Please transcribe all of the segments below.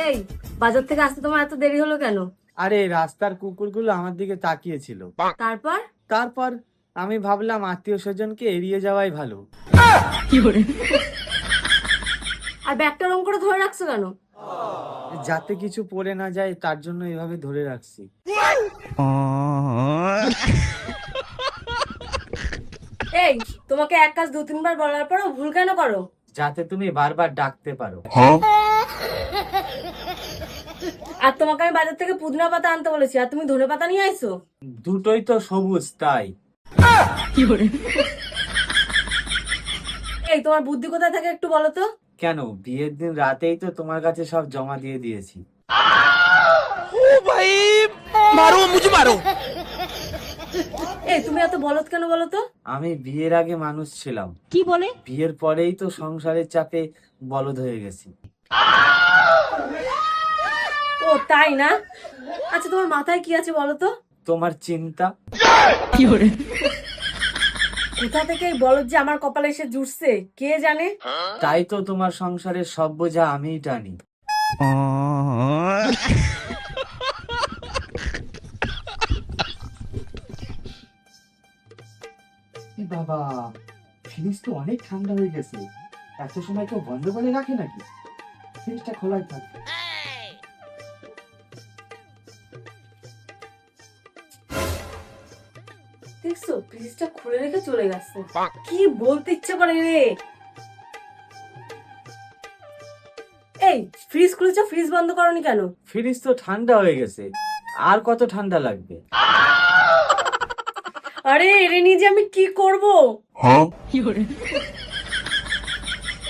এই, বাজার থেকে আসতে তোমার এত দেরি হলো কেন? আরে রাস্তার কুকুরগুলো আমার দিকে তাকিয়েছিল। তারপর? তারপর আমি ভাবলাম আত্মীয় স্বজনকে এড়িয়ে যাওয়াই ভালো। আর ব্যাগটা ওরম করে ধরে রাখছো কেন? যাতে কিছু পড়ে না যায় তার জন্য এভাবে ধরে রাখছি। এই, তোমাকে এক কাজ 2-3 বার বলার পরও ভুল কেন করো? যাতে তুমি বারবার ডাকতে পারো। আর তোমাকে আমি বাজার থেকে পুদিনা পাতা আনতে বলেছি, আর তুমি ধনে পাতা নিয়ে আইছো। দুটোই তো সবুজ তাই। এই, তোমার বুদ্ধি কোথায় থাকে একটু বলো তো? কেন, বিয়ের দিন রাতেই তো তোমার কাছে সব জমা দিয়ে দিয়েছি। এই, তুমি এত বলদ কেন বলো তো? আমি বিয়ের আগে মানুষ ছিলাম, কি বলে? বিয়ের পরেই তো সংসারের চাপে বলদ হয়ে গেছি। ও তাই না? আচ্ছা, তোমার মাথায় কি আছে বলো তো? তোমার চিন্তা। কোথা থেকে এই বলদ যে আমার কপালে এসে জুটছে কে জানে। তাই তো তোমার সংসারের সব বোঝা আমিই টানি। বাবা, ফ্রিজ তো অনেক ঠান্ডা হয়ে গেছে। এত সময় কেউ বন্ধ করে রাখে নাকি? ফ্রিজটা খোলাই থাকবে। দেখছো, ফ্রিজটা খুলে রেখে চলে গেছে। কি বলতে ইচ্ছে করে রে? এই, ফ্রিজ খুলেছো, ফ্রিজ বন্ধ করনি কেন? ফ্রিজ তো ঠান্ডা হয়ে গেছে, আর কত ঠান্ডা লাগবে? আরে এরে নিয়ে যে আমি কি করব?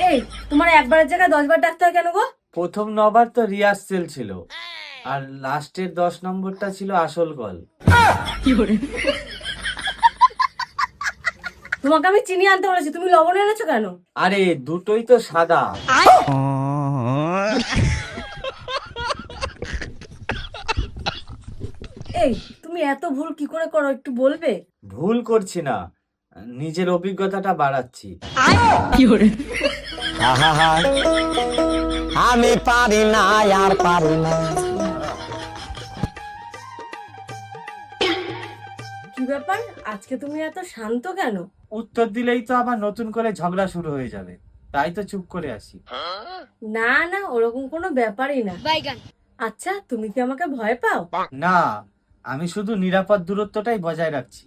এই, তোমার একবারের জায়গায় 10 বার ডাকতে হয় কেন গো? প্রথম 9বার তো রিহার্সেল ছিল, আর লাস্টের 10 নম্বরটা ছিল আসল কল। তোমাকে আমি চিনি আনতে বলেছি, তুমি লবণ এনেছো কেন? আরে দুটোই তো সাদা। এই, তুমি এত ভুল কি করে করো একটু বলবে? ভুল করছি না, নিজের অভিজ্ঞতাটা বাড়াচ্ছি। আমি পারি না, আর পারি না। কি ব্যাপার, আজকে তুমি এত শান্ত কেন? উত্তর দিলেই তো আবার নতুন করে ঝগড়া শুরু হয়ে যাবে, তাই তো চুপ করে আসি। না না, ওরকম কোনো ব্যাপারই না। আচ্ছা, তুমি কি আমাকে ভয় পাও? না, আমি শুধু নিরাপদ দূরত্বটাই বজায় রাখছি।